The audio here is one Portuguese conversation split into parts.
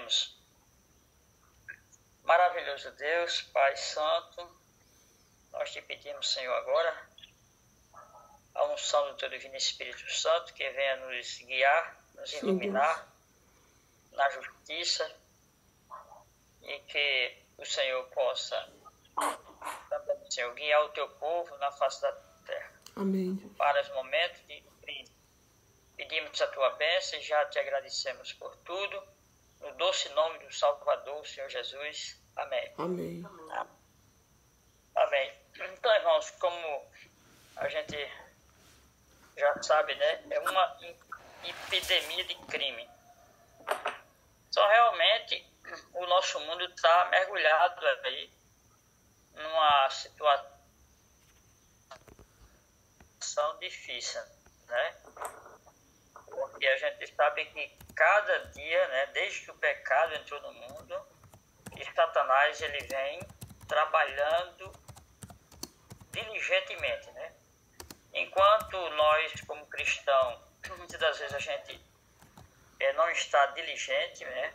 Oremos. Maravilhoso Deus, Pai Santo, nós te pedimos, Senhor, agora a unção do Teu Divino Espírito Santo, que venha nos guiar, nos iluminar na justiça, e que o Senhor possa também, Senhor, guiar o Teu povo na face da terra. Amém. Para os momentos de crise, pedimos a Tua bênção e já te agradecemos por tudo. No doce nome do Salvador, Senhor Jesus. Amém. Amém. Amém. Então, irmãos, como a gente já sabe, né? É uma epidemia de crime. Então, realmente, o nosso mundo está mergulhado aí numa situação difícil, né? Porque a gente sabe que cada dia, né, desde que o pecado entrou no mundo, e Satanás ele vem trabalhando diligentemente, né? Enquanto nós, como cristãos, muitas das vezes a gente não está diligente, né?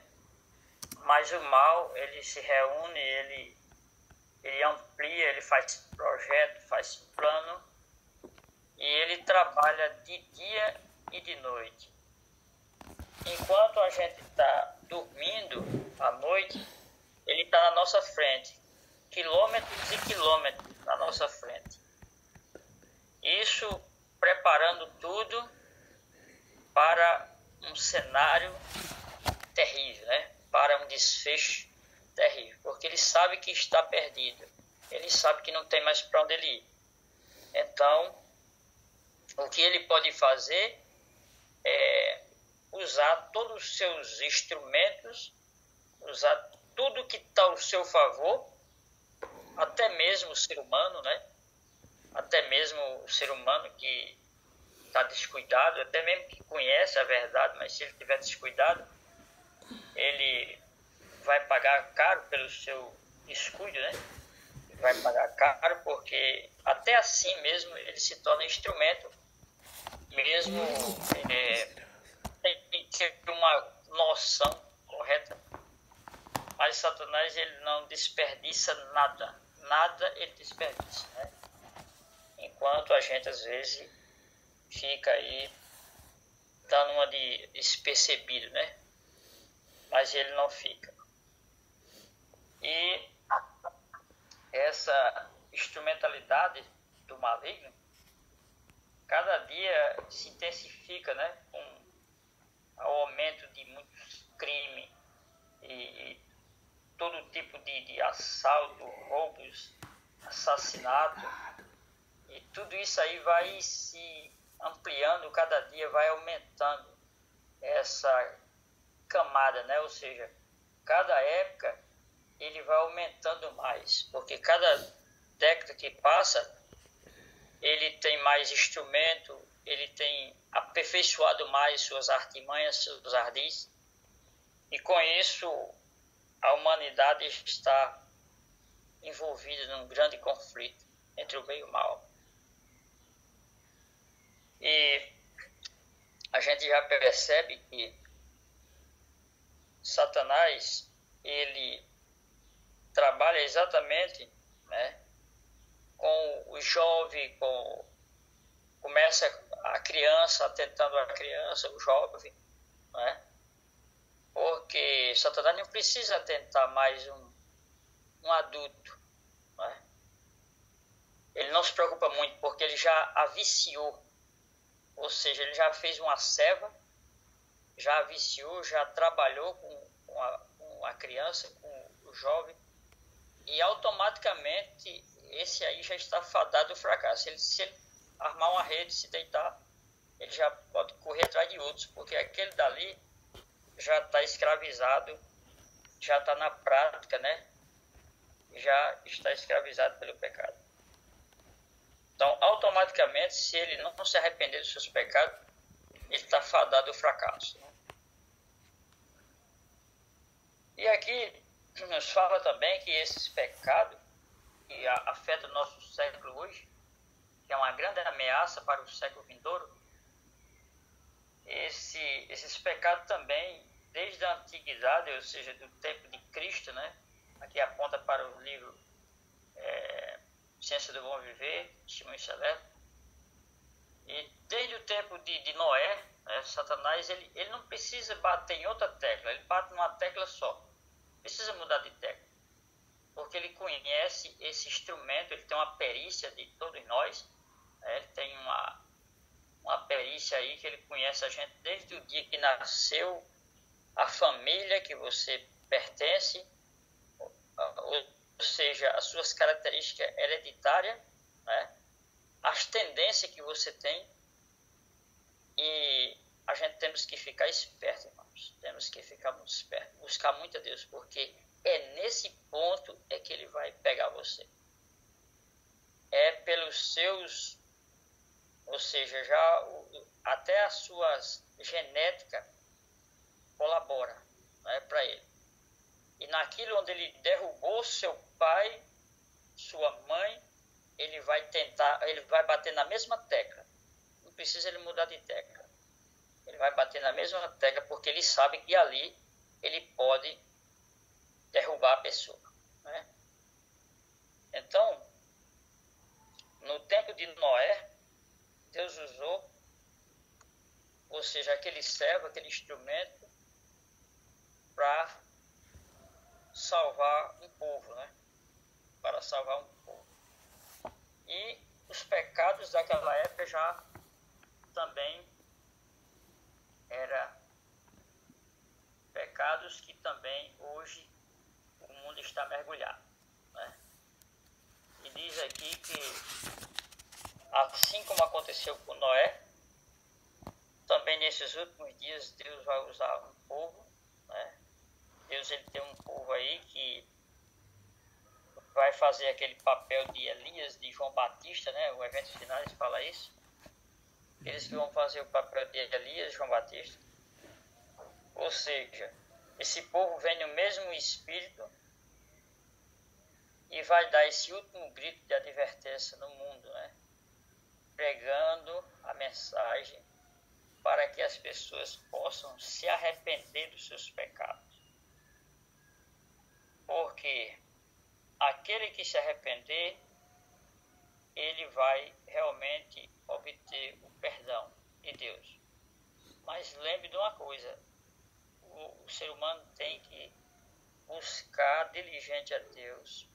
Mas o mal, ele se reúne, ele amplia, ele faz projeto, faz plano, e ele trabalha de dia e de noite. Enquanto a gente está dormindo à noite, ele está na nossa frente, quilômetros e quilômetros na nossa frente. Isso preparando tudo para um cenário terrível, né? Para um desfecho terrível, porque ele sabe que está perdido, ele sabe que não tem mais para onde ele ir. Então, o que ele pode fazer é usar todos os seus instrumentos, usar tudo que está ao seu favor, até mesmo o ser humano, né? Até mesmo o ser humano que está descuidado, até mesmo que conhece a verdade, mas se ele estiver descuidado, ele vai pagar caro pelo seu descuido, né? Vai pagar caro porque até assim mesmo ele se torna instrumento, mesmo tem que ter uma noção correta. Mas Satanás ele não desperdiça nada, ele desperdiça, né? Enquanto a gente às vezes fica aí dando uma de despercebido, né? Mas ele não fica. E essa instrumentalidade do maligno cada dia se intensifica, né? Com o aumento de muitos crimes e todo tipo de assalto, roubos, assassinato, e tudo isso aí vai se ampliando, cada dia vai aumentando essa camada, né? Ou seja, cada época ele vai aumentando mais, porque cada década que passa ele tem mais instrumento, ele tem aperfeiçoado mais suas artimanhas, seus ardis, e com isso a humanidade está envolvida num grande conflito entre o bem e o mal. E a gente já percebe que Satanás, ele trabalha exatamente, né, com o jovem, começa a criança, atentando a criança, o jovem, né? Porque Satanás não precisa atentar mais um adulto, né? Ele não se preocupa muito, porque ele já a viciou, ou seja, ele já fez uma ceva, já a viciou, já trabalhou com a criança, com o jovem, e automaticamente esse aí já está fadado ao fracasso. Se ele armar uma rede, se deitar, ele já pode correr atrás de outros, porque aquele dali já está escravizado, já está na prática, né? Já está escravizado pelo pecado. Então, automaticamente, se ele não se arrepender dos seus pecados, ele está fadado ao fracasso, né? E aqui nos fala também que esses pecados que afetam o nosso século hoje, que é uma grande ameaça para o século vindouro, esses pecados também desde a antiguidade, ou seja, do tempo de Cristo, né? Aqui aponta para o livro Ciência do Bom Viver, Testemunho Seleto. E desde o tempo de Noé, né, Satanás ele não precisa bater em outra tecla, ele bate numa tecla só. Precisa mudar de tecla, porque ele conhece esse instrumento, ele tem uma perícia de todos nós, né, ele tem uma perícia aí que ele conhece a gente desde o dia que nasceu, a família que você pertence, ou seja, as suas características hereditárias, né? As tendências que você tem, e a gente temos que ficar esperto, irmãos. Temos que ficar muito esperto, buscar muito a Deus, porque é nesse ponto é que ele vai pegar você. É pelos seus, ou seja, já até as suas genética colabora, né, para ele. E naquilo onde ele derrubou seu pai, sua mãe, ele vai tentar, ele vai bater na mesma tecla. Não precisa ele mudar de tecla. Ele vai bater na mesma tecla porque ele sabe que ali ele pode derrubar a pessoa, né? Então, no tempo de Noé, Deus usou, ou seja, aquele servo, aquele instrumento, para salvar um povo, né? Para salvar um povo. E os pecados daquela época já também eram pecados que também hoje o mundo está mergulhado, né? E diz aqui que assim como aconteceu com Noé, também nesses últimos dias Deus vai usar um povo, né? Deus ele tem um povo aí que vai fazer aquele papel de Elias, de João Batista, né? O Eventos Finais fala isso. Eles que vão fazer o papel de Elias, João Batista. Ou seja, esse povo vem no mesmo espírito e vai dar esse último grito de advertência no mundo, né? Pregando a mensagem para que as pessoas possam se arrepender dos seus pecados. Porque aquele que se arrepender, ele vai realmente obter o perdão de Deus. Mas lembre de uma coisa, o ser humano tem que buscar diligente a Deus,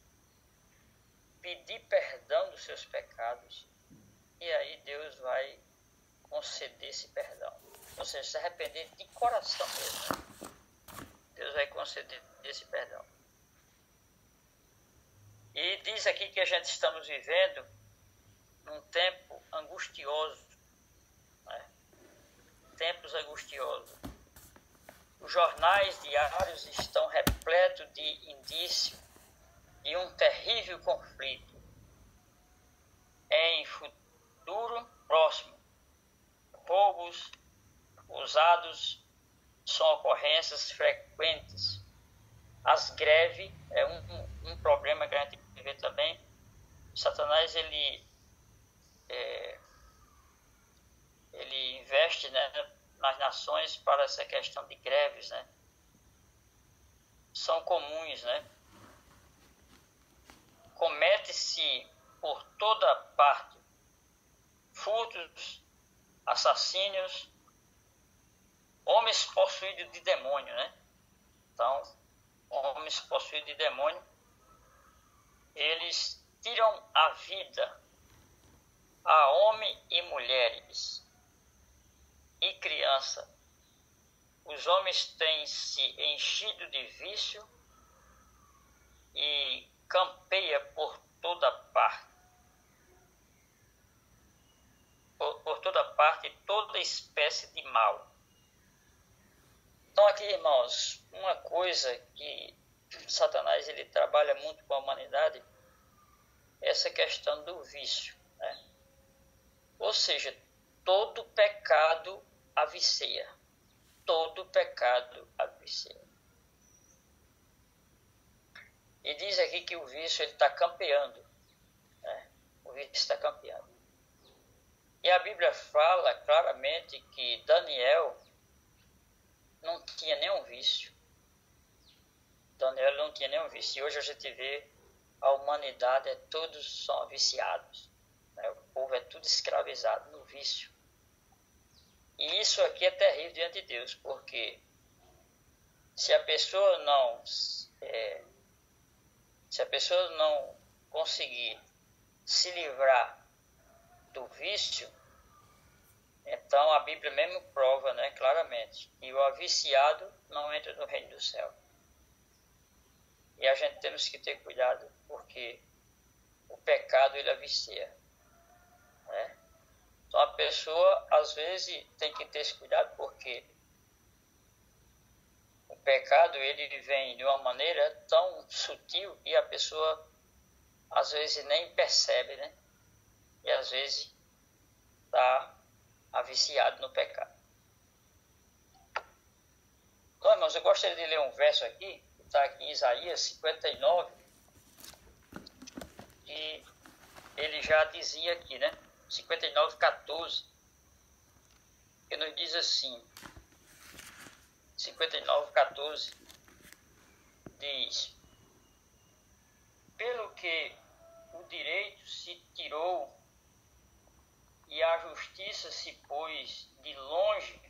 pedir perdão dos seus pecados, e aí Deus vai conceder esse perdão. Ou seja, se arrepender de coração mesmo, Deus vai conceder esse perdão. E diz aqui que a gente estamos vivendo num tempo angustioso, né? Tempos angustiosos. Os jornais diários estão repletos de indícios de um terrível conflito em futuro próximo. Roubos usados são ocorrências frequentes. As greves é um problema que a gente vê também. Satanás ele investe, né, nas nações para essa questão de greves, né? São comuns, né? Comete-se por toda parte furtos, assassínios, homens possuídos de demônio, né? Então, homens possuídos de demônio, eles tiram a vida a homens e mulheres e criança. Os homens têm se enchido de vício e campeia por toda parte. Por toda parte, toda espécie de mal. Então aqui, irmãos, uma coisa que Satanás ele trabalha muito com a humanidade é essa questão do vício, né? Ou seja, todo pecado avicia. Todo pecado avicia. E diz aqui que o vício está campeando, né? O vício está campeando. E a Bíblia fala claramente que Daniel, não tinha nenhum vício. Daniel não tinha nenhum vício. E hoje a gente vê a humanidade, todos são viciados. Né? O povo é tudo escravizado no vício. E isso aqui é terrível diante de Deus, porque se a pessoa não conseguir se livrar do vício, então a Bíblia mesmo prova, né, claramente, que o viciado não entra no reino do céu. E a gente temos que ter cuidado, porque o pecado ele vicia, né? Então a pessoa às vezes tem que ter esse cuidado, porque o pecado ele vem de uma maneira tão sutil e a pessoa às vezes nem percebe, né? E às vezes está viciado no pecado. Então, irmãos, eu gostaria de ler um verso aqui, que está aqui em Isaías 59, e ele já dizia aqui, né? 59:14, que nos diz assim, 59:14 diz: pelo que o direito se tirou e a justiça se pôs de longe.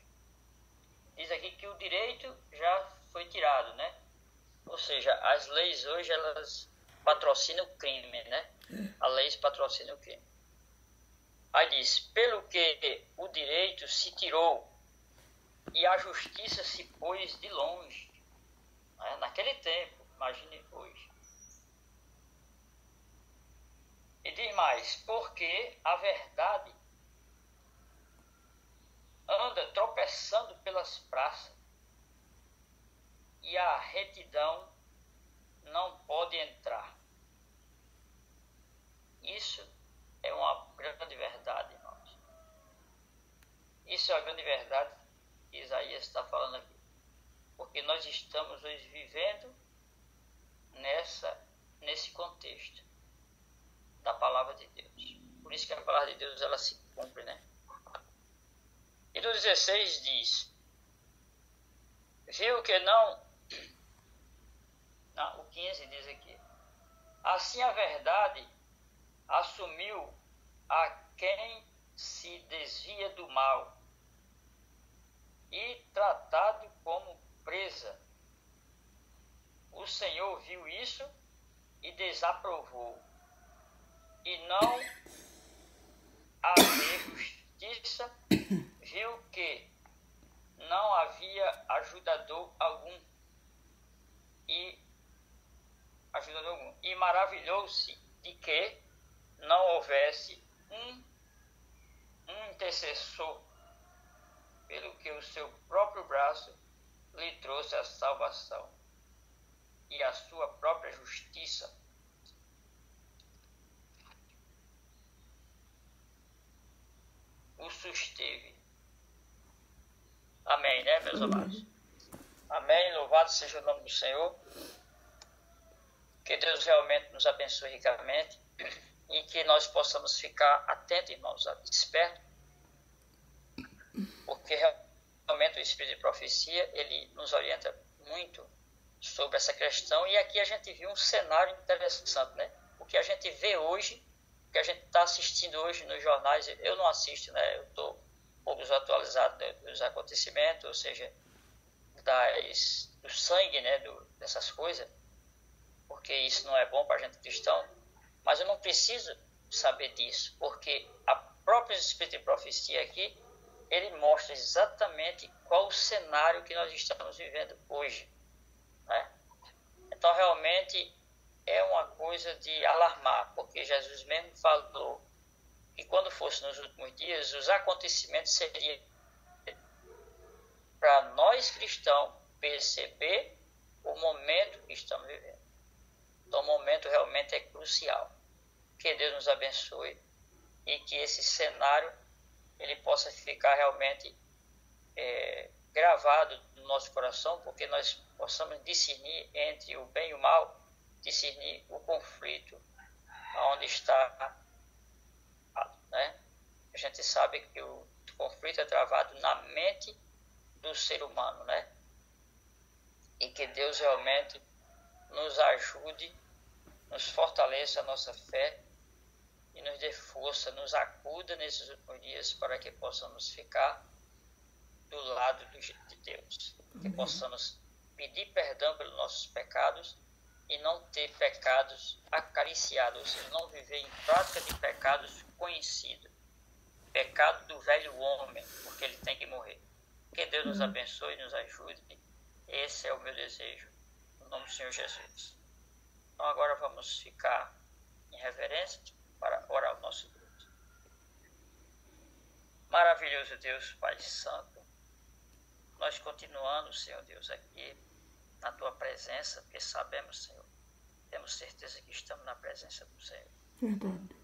Diz aqui que o direito já foi tirado, né? Ou seja, as leis hoje elas patrocinam o crime, né? A lei patrocina o crime. Aí diz: pelo que o direito se tirou e a justiça se pôs de longe. Né? Naquele tempo, imagine hoje. E diz mais: porque a verdade anda tropeçando pelas praças e a retidão não pode entrar. Isso é uma grande verdade, irmãos. Isso é a grande verdade que Isaías está falando aqui. Porque nós estamos hoje vivendo nesse contexto da palavra de Deus. Por isso que a palavra de Deus ela se cumpre, né? E no 16 diz: viu que não, o 15 diz aqui: assim a verdade assumiu a quem se desvia do mal e tratado como presa. O Senhor viu isso e desaprovou, e não haver justiça, viu que não havia ajudador algum e maravilhou-se de que não houvesse um intercessor, pelo que o seu próprio braço lhe trouxe a salvação e a sua própria justiça o susteve. Amém, né, meus amados? Amém, louvado seja o nome do Senhor. Que Deus realmente nos abençoe ricamente e que nós possamos ficar atentos, irmãos, espertos, porque realmente o Espírito de Profecia, ele nos orienta muito sobre essa questão. E aqui a gente viu um cenário interessante, né? O que a gente vê hoje, o que a gente está assistindo hoje nos jornais, eu não assisto, né? Eu estou um pouco desatualizado dos acontecimentos, ou seja, do sangue, né? Dessas coisas, porque isso não é bom para a gente cristão, mas eu não preciso saber disso, porque a própria Espírito de Profecia aqui, ele mostra exatamente qual o cenário que nós estamos vivendo hoje, né? Então realmente é uma coisa de alarmar, porque Jesus mesmo falou que quando fosse nos últimos dias, os acontecimentos seriam para nós cristãos perceber o momento que estamos vivendo. Então o momento realmente é crucial. Que Deus nos abençoe e que esse cenário ele possa ficar realmente gravado no nosso coração, porque nós possamos discernir entre o bem e o mal, discernir o conflito, onde está, né? A gente sabe que o conflito é travado na mente do ser humano, né? e que Deus realmente nos ajude, nos fortaleça a nossa fé e nos dê força, nos acuda nesses últimos dias para que possamos ficar do lado de Deus, que possamos pedir perdão pelos nossos pecados e não ter pecados acariciados, ou seja, não viver em prática de pecados conhecidos, pecado do velho homem, porque ele tem que morrer. Que Deus nos abençoe e nos ajude. Esse é o meu desejo, no nome do Senhor Jesus. Então agora vamos ficar em reverência para orar o nosso Deus. Maravilhoso Deus, Pai Santo, nós continuamos, Senhor Deus, aqui na Tua presença, porque sabemos, Senhor, temos certeza que estamos na presença do Senhor. Verdade.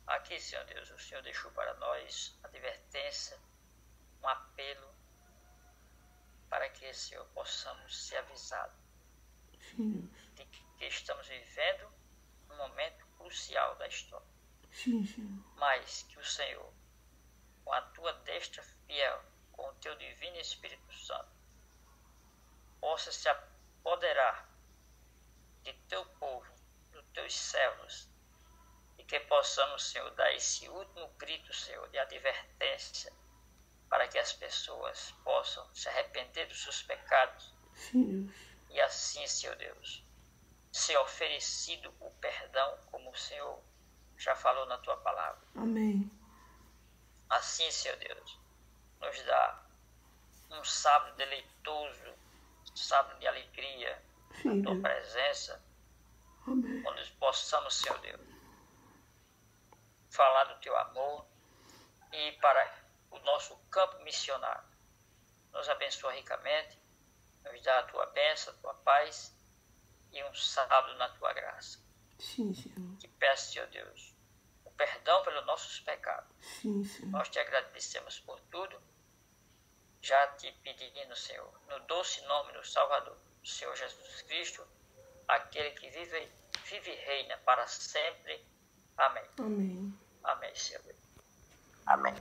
Aqui, Senhor Deus, o Senhor deixou para nós advertência, um apelo para que, Senhor, possamos ser avisados Sim, de que estamos vivendo um momento crucial da história. sim, Senhor. Mas que o Senhor, com a Tua destra fiel, com o Teu divino Espírito Santo, possa se apoderar de Teu povo, dos Teus servos, e que possamos, Senhor, dar esse último grito, Senhor, de advertência, para que as pessoas possam se arrepender dos seus pecados. Sim, Deus. E assim, Senhor Deus, ser oferecido o perdão, como o Senhor já falou na Tua palavra. Amém. Assim, Senhor Deus, nos dá um sábado deleitoso, um sábado de alegria Sim, na Tua Deus. presença, Amém. onde possamos, Senhor Deus, falar do Teu amor e para o nosso campo missionário. Nos abençoa ricamente, nos dá a Tua bênção, a Tua paz e um sábado na Tua graça. Sim, Senhor. Te peço, Senhor Deus, o perdão pelos nossos pecados. Sim, Senhor. Nós Te agradecemos por tudo, já Te pedindo, Senhor, no doce nome do Salvador, Senhor Jesus Cristo, aquele que vive e reina para sempre. Amém. Amém. Amém, Senhor. Amém.